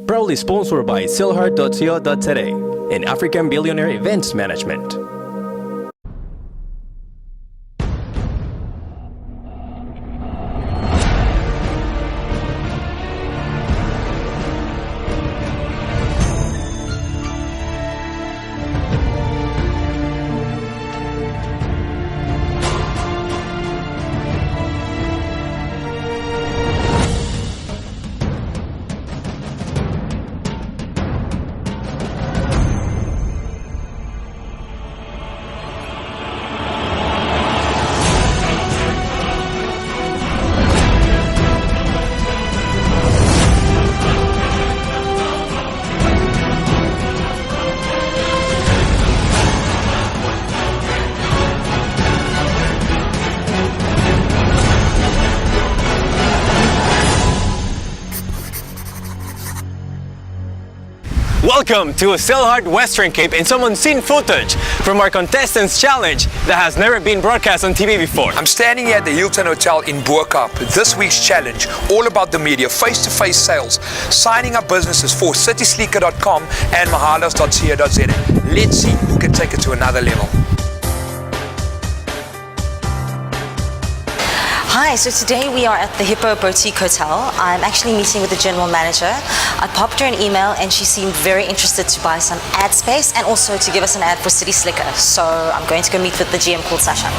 Proudly sponsored by SellHard.co.za and African Billionaire Events Management. Welcome to SellHard Western Cape, and someone's seen footage from our contestants challenge that has never been broadcast on TV before. I'm standing here at the Hilton Hotel in Bo-Kaap. This week's challenge, all about the media, face-to-face sales, signing up businesses for citysleeker.com and mahalas.co.za. Let's see who can take it to another level. Hi, so today we are at the Hippo Boutique Hotel. I'm actually meeting with the general manager. I popped her an email and she seemed very interested to buy some ad space and also to give us an ad for City Slicker. So I'm going to go meet with the GM called Sasha.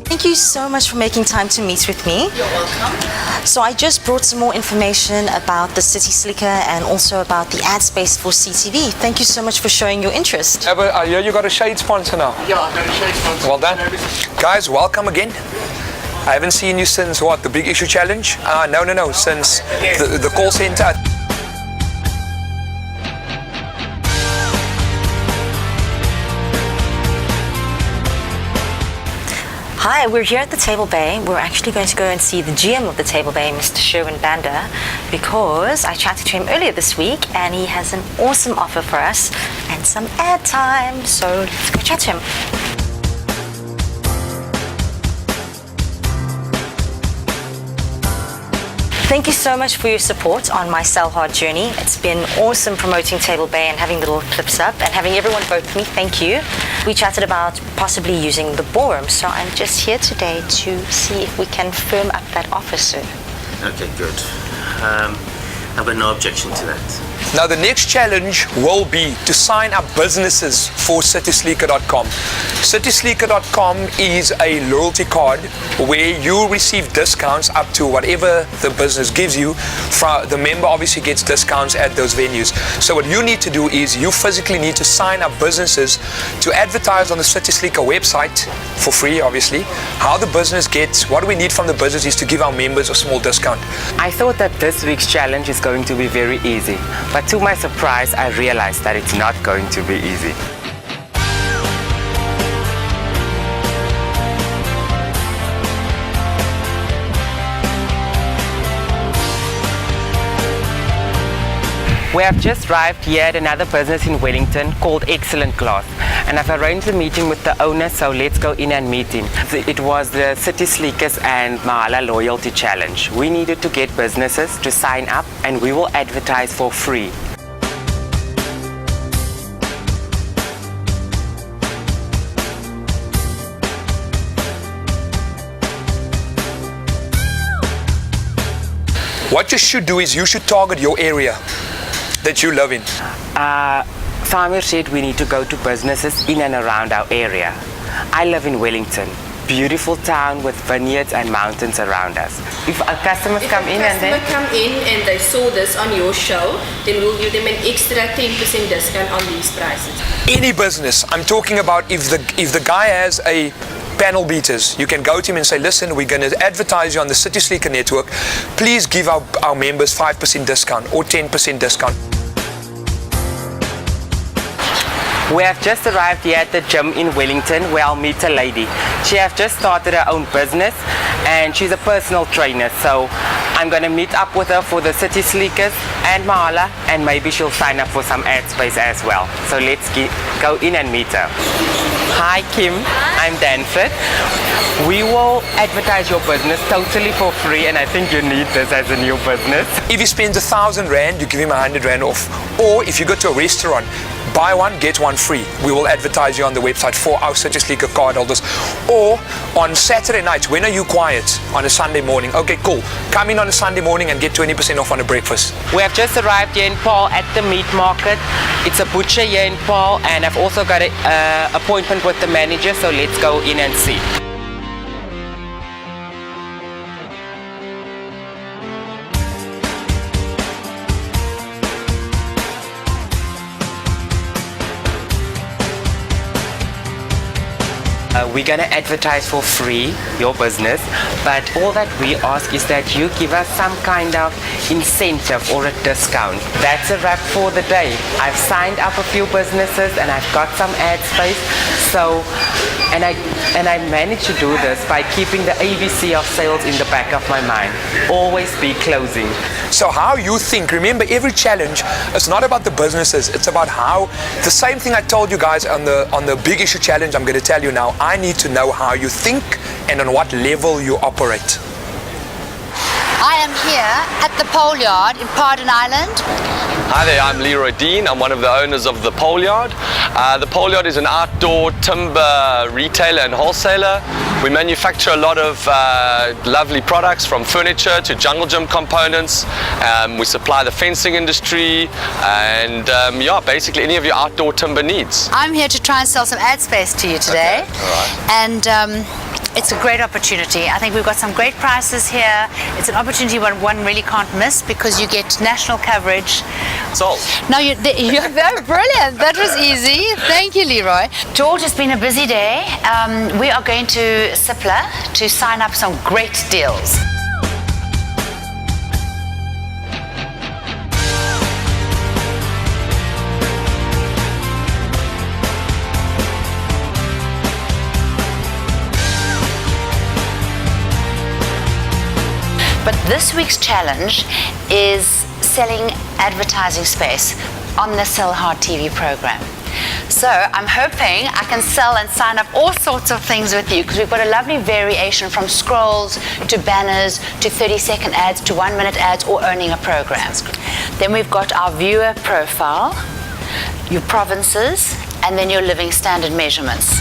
Thank you so much for making time to meet with me. You're welcome. So I just brought some more information about the City Slicker and also about the ad space for CTV. Thank you so much for showing your interest. I hear you got a shade sponsor now. Yeah, I've got a shade sponsor. Well done. Guys, welcome again. I haven't seen you since what, the Big Issue Challenge? No, since the call center. Hi, we're here at the Table Bay. We're actually going to go and see the GM of the Table Bay, Mr. Sherwin Banda, because I chatted to him earlier this week and he has an awesome offer for us and some ad time. So let's go chat to him. Thank you so much for your support on my SellHard journey. It's been awesome promoting Table Bay and having little clips up and having everyone vote for me. Thank you. We chatted about possibly using the ballroom, so I'm just here today to see if we can firm up that offer, sir. Okay, good. I've got no objection to that. Now the next challenge will be to sign up businesses for citysleeker.com. Citysleeker.com is a loyalty card where you receive discounts up to whatever the business gives you. The member obviously gets discounts at those venues. So what you need to do is you physically need to sign up businesses to advertise on the City Sleeker website for free, obviously. How the business gets, what we need from the business is to give our members a small discount. I thought that this week's challenge is going to be very easy, but to my surprise, I realized that it's not going to be easy. We have just arrived here at another business in Wellington called Excellent Class, and I've arranged a meeting with the owner, so let's go in and meet him. It was the City Sleekers and Mahala Loyalty Challenge. We needed to get businesses to sign up and we will advertise for free. What you should do is you should target your area that you live in. Samir said we need to go to businesses in and around our area. I live in Wellington, beautiful town with vineyards and mountains around us. If our customers come in and they saw this on your show, then we'll give them an extra 10% discount on these prices. Any business, I'm talking about if the guy has a panel beaters, you can go to him and say, listen, we're going to advertise you on the City Sleeker network. Please give our members 5% discount or 10% discount. We have just arrived here at the gym in Wellington where I'll meet a lady. She has just started her own business and she's a personal trainer, so I'm going to meet up with her for the City Sleekers and Mahala, and maybe she'll sign up for some ad space as well. So let's go in and meet her. Hi Kim, I'm Danford. We will advertise your business totally for free, and I think you need this as a new business. If he spends 1,000 rand, you give him 100 rand off. Or if you go to a restaurant, buy one, get one free. We will advertise you on the website for our City Sleeker card holders. Or on Saturday nights, when are you quiet? On a Sunday morning. Okay, cool. Come in on a Sunday morning and get 20% off on a breakfast. We have just arrived here in Paul at the meat market. It's a butcher here in Paul, and I've also got an appointment with the manager, so let's go in and see. We're going to advertise for free your business, but all that we ask is that you give us some kind of incentive or a discount. That's a wrap for the day. I've signed up a few businesses and I've got some ad space, and I managed to do this by keeping the ABC of sales in the back of my mind. Always be closing. So how you think, remember every challenge, it's not about the businesses, it's about how, the same thing I told you guys on the big issue challenge, I'm going to tell you now. I need to know how you think and on what level you operate. I am here at the Pole Yard in Pardon Island. Hi there, I'm Leroy Dean. I'm one of the owners of the Pole Yard. The Pole Yard is an outdoor timber retailer and wholesaler. We manufacture a lot of lovely products, from furniture to jungle gym components. We supply the fencing industry and yeah, basically any of your outdoor timber needs. I'm here to try and sell some ad space to you today. Okay, all right. And it's a great opportunity. I think we've got some great prices here. It's an opportunity one really can't miss because you get national coverage. Sold. No, you're very brilliant. That was easy. Thank you, Leroy. George, it's been a busy day. We are going to Sipler to sign up some great deals. But this week's challenge is selling advertising space on the SellHard TV program. So I'm hoping I can sell and sign up all sorts of things with you, because we've got a lovely variation from scrolls to banners to 30-second ads to 1-minute ads or owning a program. Then we've got our viewer profile, your provinces, and then your living standard measurements.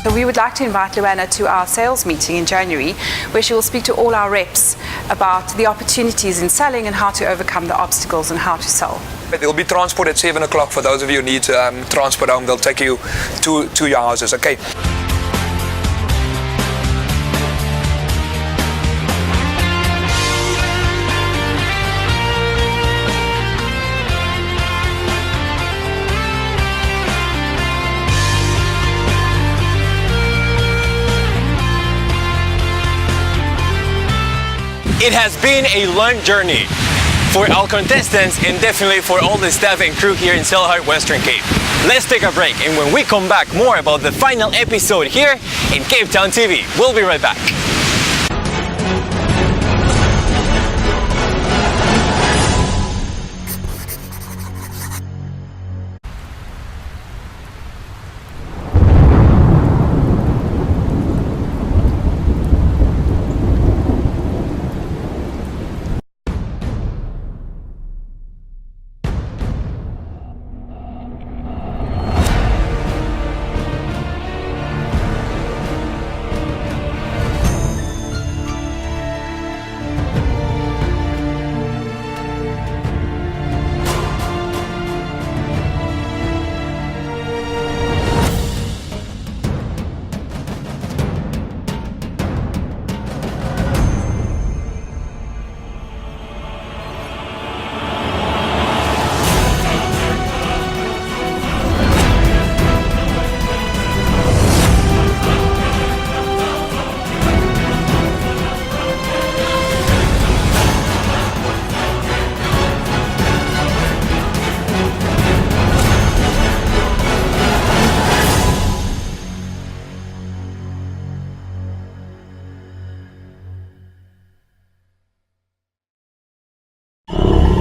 So we would like to invite Luana to our sales meeting in January, where she will speak to all our reps about the opportunities in selling and how to overcome the obstacles and how to sell. There'll be transport at 7 o'clock for those of you who need transport home. They'll take you to your houses, okay? It has been a long journey for our contestants and definitely for all the staff and crew here in SellHard Western Cape. Let's take a break, and when we come back, more about the final episode here in Cape Town TV. We'll be right back.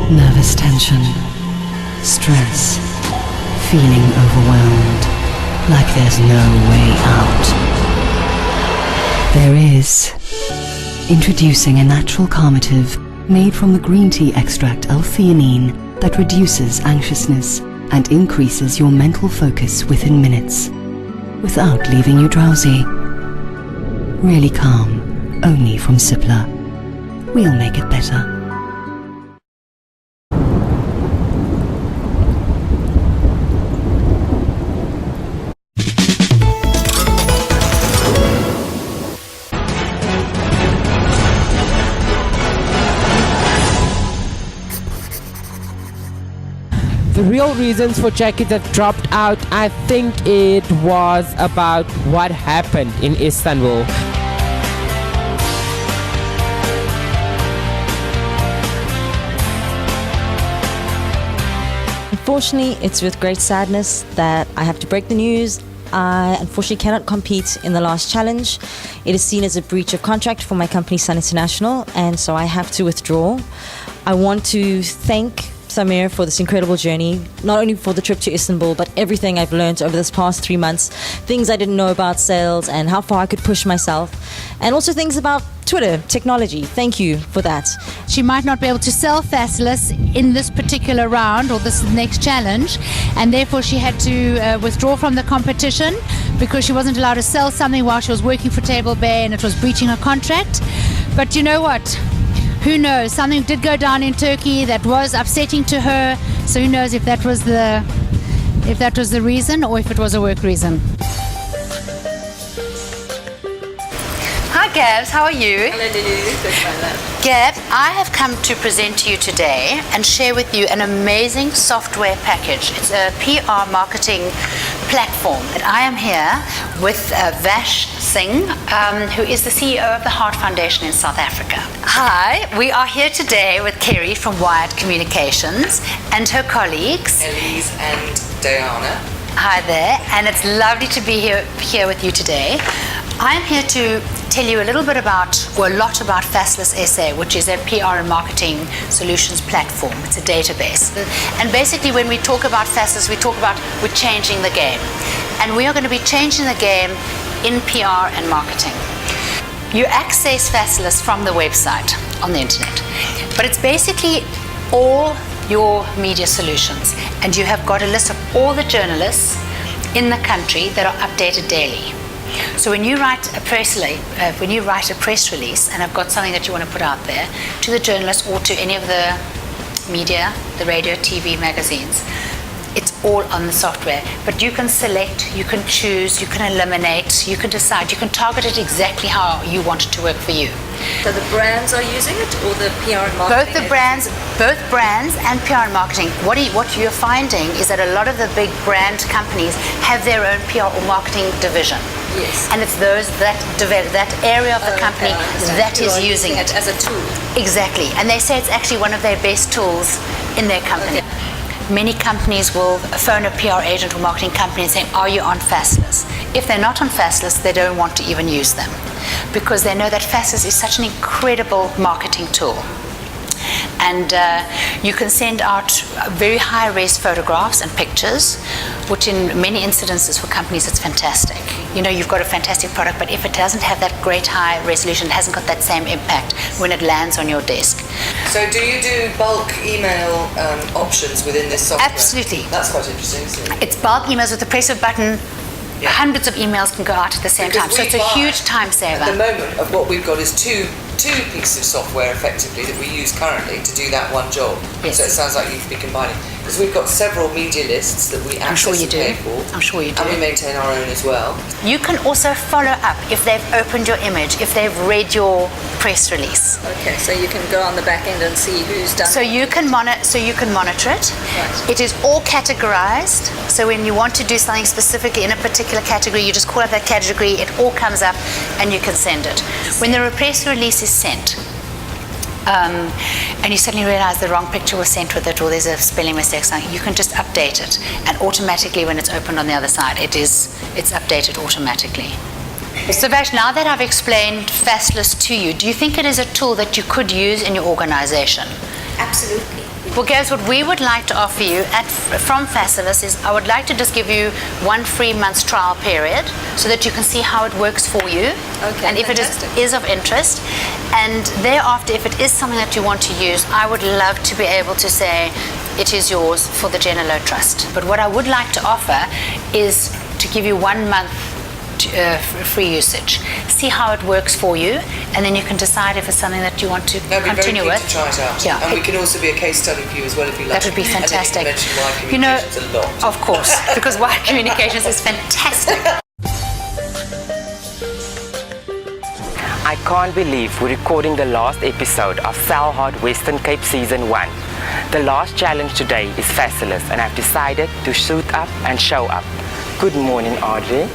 Nervous tension, stress, feeling overwhelmed. like there's no way out. There is. Introducing a natural calmative made from the green tea extract L-theanine that reduces anxiousness and increases your mental focus within minutes, without leaving you drowsy. Really calm, only from Cipla. We'll make it better. The real reasons for jackets have dropped out, I think it was about what happened in Istanbul. Unfortunately, it's with great sadness that I have to break the news. I unfortunately cannot compete in the last challenge. It is seen as a breach of contract for my company, Sun International, and so I have to withdraw. I want to thank Samir for this incredible journey, not only for the trip to Istanbul, but everything I've learned over this past 3 months, things I didn't know about sales and how far I could push myself, and also things about Twitter, technology. Thank you for that. She might not be able to sell Faceless in this particular round or this next challenge, and therefore she had to withdraw from the competition because she wasn't allowed to sell something while she was working for Table Bay and it was breaching her contract. But you know what? Who knows? Something did go down in Turkey that was upsetting to her. So who knows if that was the reason or if it was a work reason. Hi Gabs, how are you? Hello Lulu. Gabs, I have come to present to you today and share with you an amazing software package. It's a PR marketing platform. And I am here with Vash Singh, who is the CEO of the Heart Foundation in South Africa. Hi, we are here today with Kerry from Wired Communications and her colleagues. Elise and Diana. Hi there, and it's lovely to be here with you today. I'm here to tell you a lot about Faceless SA, which is a PR and marketing solutions platform. It's a database. And basically when we talk about Faceless, we talk about we're changing the game. And we are going to be changing the game in PR and marketing. You access Faceless from the website on the internet, but it's basically all your media solutions. And you have got a list of all the journalists in the country that are updated daily. So when you write a press release, and I've got something that you want to put out there to the journalist or to any of the media, the radio, TV, magazines, it's all on the software. But you can select, you can choose, you can eliminate, you can decide, you can target it exactly how you want it to work for you. So the brands are using it, or the PR and marketing? Both brands and PR and marketing. What you're finding is that a lot of the big brand companies have their own PR or marketing division. Yes. And it's those that develop that area of the company that is using it as a tool. Exactly. And they say it's actually one of their best tools in their company. Okay. Many companies will phone a PR agent or marketing company and say, are you on Faceless? If they're not on Faceless, they don't want to even use them because they know that Faceless is such an incredible marketing tool. And you can send out very high-res photographs and pictures, which in many incidences for companies, it's fantastic. You know, you've got a fantastic product, but if it doesn't have that great high resolution, it hasn't got that same impact when it lands on your desk. So do you do bulk email options within this software? Absolutely. That's quite interesting, isn't it? It's bulk emails with the press of a button. Yeah. Hundreds of emails can go out at the same time, so it's a huge time saver. At the moment, of what we've got is two pieces of software effectively that we use currently to do that one job. Yes. So it sounds like you could be combining, because we've got several media lists that we access and pay for. I'm sure you do. And we maintain our own as well. You can also follow up if they've opened your image, if they've read your press release. Okay, so you can go on the back end and see who's done. So you can monitor it. Right. It is all categorized. So when you want to do something specifically in a particular category, you just call up that category. It all comes up, and you can send it. When the press release is sent, and you suddenly realize the wrong picture was sent with it, or there's a spelling mistake, something, you can just update it, and automatically when it's opened on the other side, it's updated automatically. So Vash, now that I've explained Faceless to you, do you think it is a tool that you could use in your organization? Absolutely. Well, guys, what we would like to offer you from Facilis is I would like to just give you 1 free month's trial period so that you can see how it works for you. Okay, and if fantastic. it is of interest. And thereafter, if it is something that you want to use, I would love to be able to say it is yours for the Genelo Trust. But what I would like to offer is to give you 1 month free usage. See how it works for you, and then you can decide if it's something that you want to continue with. To try it out. Yeah. And we can also be a case study for you as well if you like. That would be fantastic. And then you can mention wide communications a lot. Of course, because wide communications is fantastic. I can't believe we're recording the last episode of SellHard Western Cape Season 1. The last challenge today is Facilis, and I've decided to suit up and show up. Good morning, Audrey.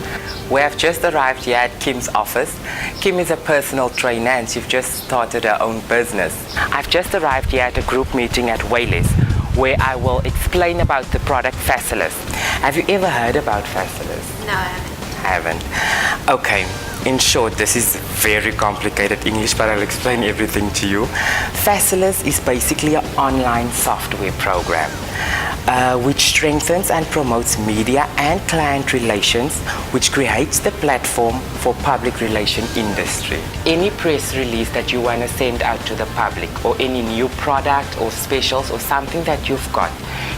We have just arrived here at Kim's office. Kim is a personal trainer and she's just started her own business. I've just arrived here at a group meeting at Wales where I will explain about the product Facilis. Have you ever heard about Facilis? No, I haven't. Haven't. Okay, in short, this is very complicated English, but I'll explain everything to you. Facilis is basically an online software program which strengthens and promotes media and client relations, which creates the platform for public relation industry. Any press release that you want to send out to the public, or any new product or specials or something that you've got,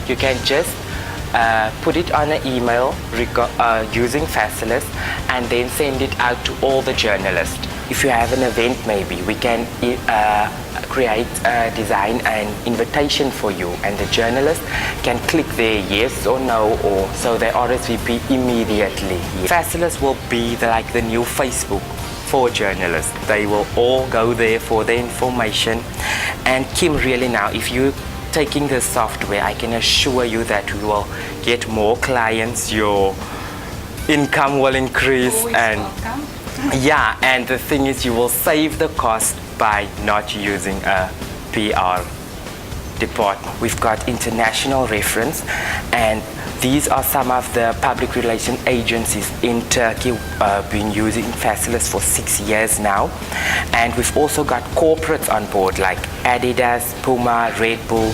you can just put it on an email using Facilis and then send it out to all the journalists. If you have an event, maybe we can design an invitation for you, and the journalist can click there yes or no, or so they RSVP immediately. Facilis will be like the new Facebook for journalists. They will all go there for the information. And Kim, really now, if you taking this software, I can assure you that we will get more clients, your income will increase. Always and welcome. Yeah, and the thing is you will save the cost by not using a PR department. We've got international reference, and these are some of the public relation agencies in Turkey been using Facilis for 6 years now. And we've also got corporates on board like Adidas, Puma, Red Bull.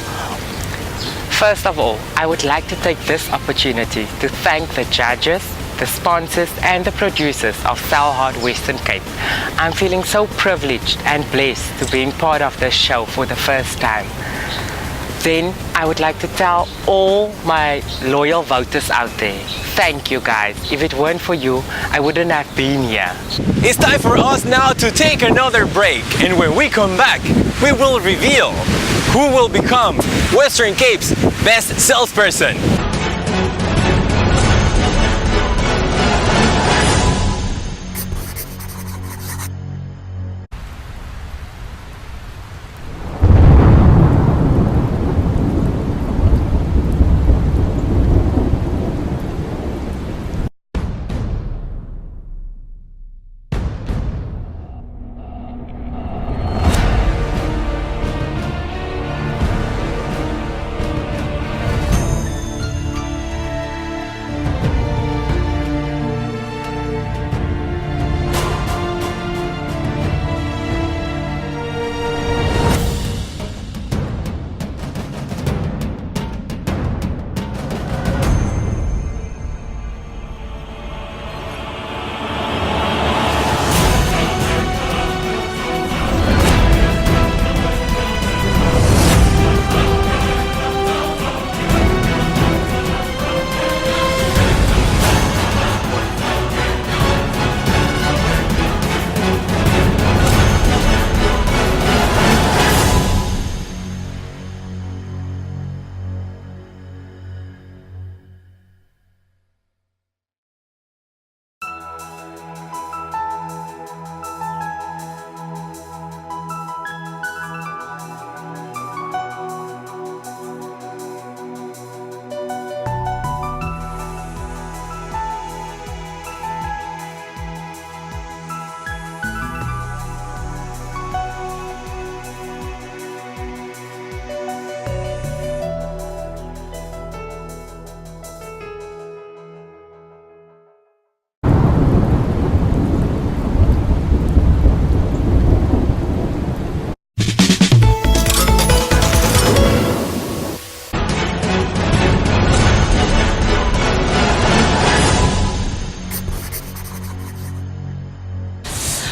First of all, I would like to take this opportunity to thank the judges, the sponsors and the producers of SellHard Western Cape. I'm feeling so privileged and blessed to being part of this show for the first time. Then I would like to tell all my loyal voters out there, thank you guys. If it weren't for you, I wouldn't have been here. It's time for us now to take another break, and when we come back, we will reveal who will become Western Cape's best salesperson.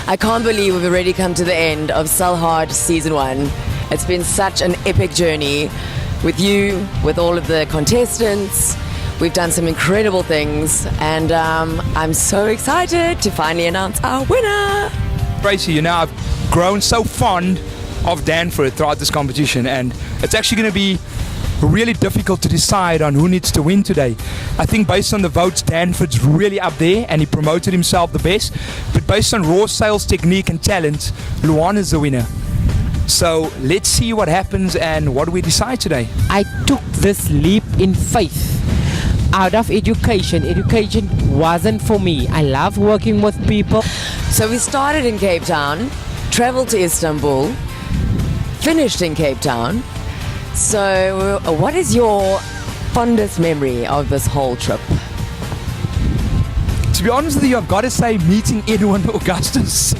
I can't believe we've already come to the end of SellHard Season 1. It's been such an epic journey with you, with all of the contestants. We've done some incredible things, and I'm so excited to finally announce our winner. Tracy, you know, I've grown so fond of Danford throughout this competition, and it's actually going to be really difficult to decide on who needs to win today. I think based on the votes, Danford's really up there and he promoted himself the best, but based on raw sales technique and talent, Luana's the winner. So let's see what happens and what do we decide today. I took this leap in faith out of education. Education wasn't for me. I love working with people. So we started in Cape Town, traveled to Istanbul, finished in Cape Town. So what is your fondest memory of this whole trip? To be honest with you, I've got to say meeting Edwin Augustus.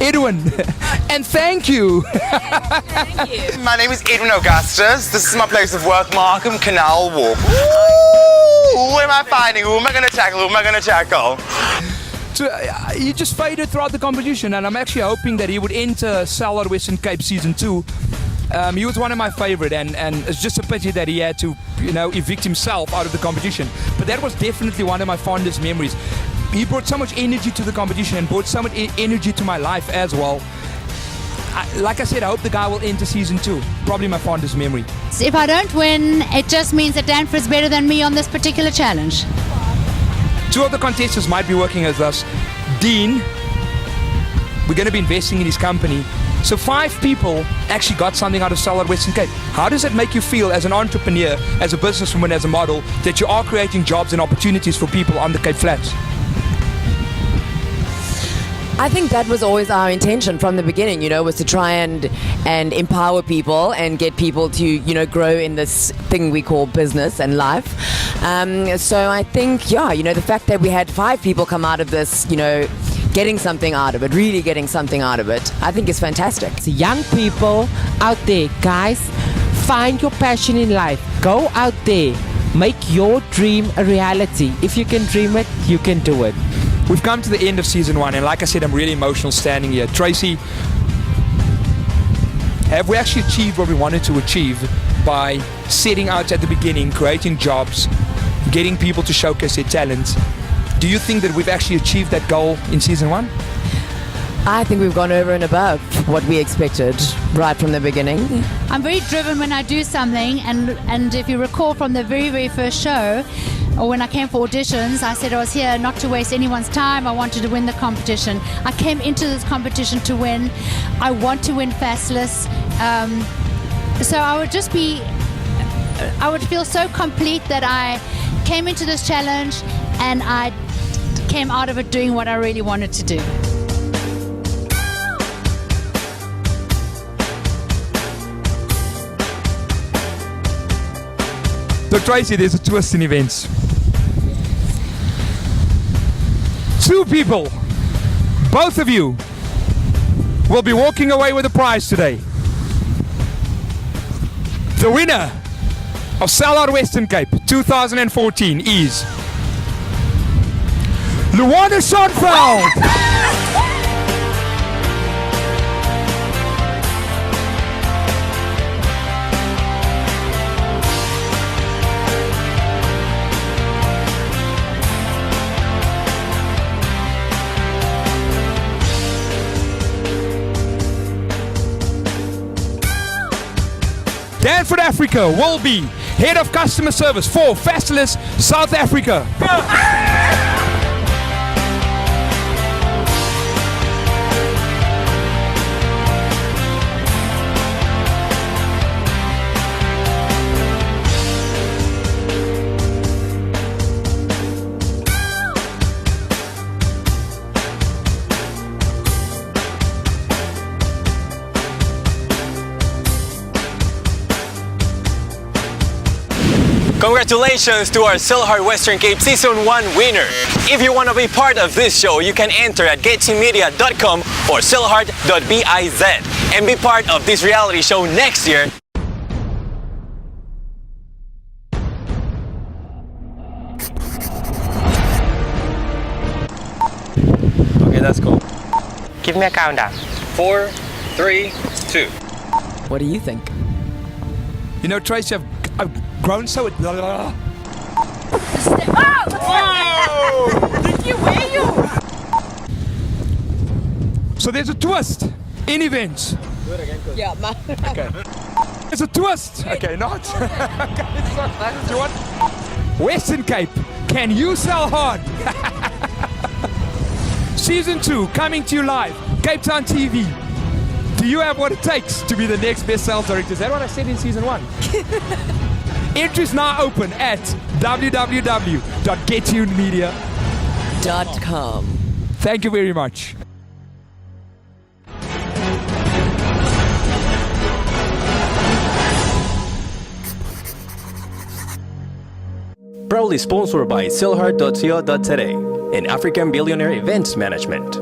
Edwin, and thank you. Thank you. My name is Edwin Augustus. This is my place of work, Markham Canal Walk. Ooh, who am I finding? Who am I going to tackle? Who am I going to tackle? So, he just faded throughout the competition, and I'm actually hoping that he would enter SellHard Western Cape Season 2. He was one of my favorite, and it's just a pity that he had to, evict himself out of the competition. But that was definitely one of my fondest memories. He brought so much energy to the competition and brought so much energy to my life as well. Like I said, I hope the guy will enter Season 2. Probably my fondest memory. So if I don't win, it just means that Danford's better than me on this particular challenge. 2 of the contestants might be working with us. Dean, we're going to be investing in his company. So 5 people actually got something out of SellHard Western Cape. How does it make you feel as an entrepreneur, as a businesswoman, as a model, that you are creating jobs and opportunities for people on the Cape Flats? I think that was always our intention from the beginning, was to try and empower people and get people to, grow in this thing we call business and life. So I think, the fact that we had 5 people come out of this, getting something out of it, really getting something out of it, I think is fantastic. So young people out there, guys, find your passion in life. Go out there. Make your dream a reality. If you can dream it, you can do it. We've come to the end of Season 1, and like I said, I'm really emotional standing here. Tracy, have we actually achieved what we wanted to achieve by setting out at the beginning, creating jobs, getting people to showcase their talents? Do you think that we've actually achieved that goal in Season 1? I think we've gone over and above what we expected right from the beginning. I'm very driven when I do something, and if you recall from the very, very first show, or when I came for auditions, I said I was here not to waste anyone's time. I wanted to win the competition. I came into this competition to win. I want to win fastless. So I would feel so complete that I came into this challenge and I came out of it doing what I really wanted to do. So Tracy, there's a twist in events. 2 people, both of you, will be walking away with a prize today. The winner of SellHard Western Cape 2014 is Luana Schoenfeld. Danford Africa will be Head of Customer Service for Fastless South Africa. Congratulations to our SellHard Western Cape Season 1 winner. If you want to be part of this show, you can enter at getsymedia.com or sellhard.biz and be part of this reality show next year. Okay, that's cool. Give me a countdown. 4, 3, 2. What do you think? You know, Tracy, I've grown so... Whoa! Did you wear you? So there's a twist in events. Yeah, okay. There's a twist. Okay, not. Okay, so do you want? Western Cape, can you sell hard? Season 2 coming to you live, Cape Town TV. Do you have what it takes to be the next best sales director? Is that what I said in season 1? Entry is now open at www.gettunemedia.com. Thank you very much. Proudly sponsored by SellHard.co.za and African Billionaire Events Management.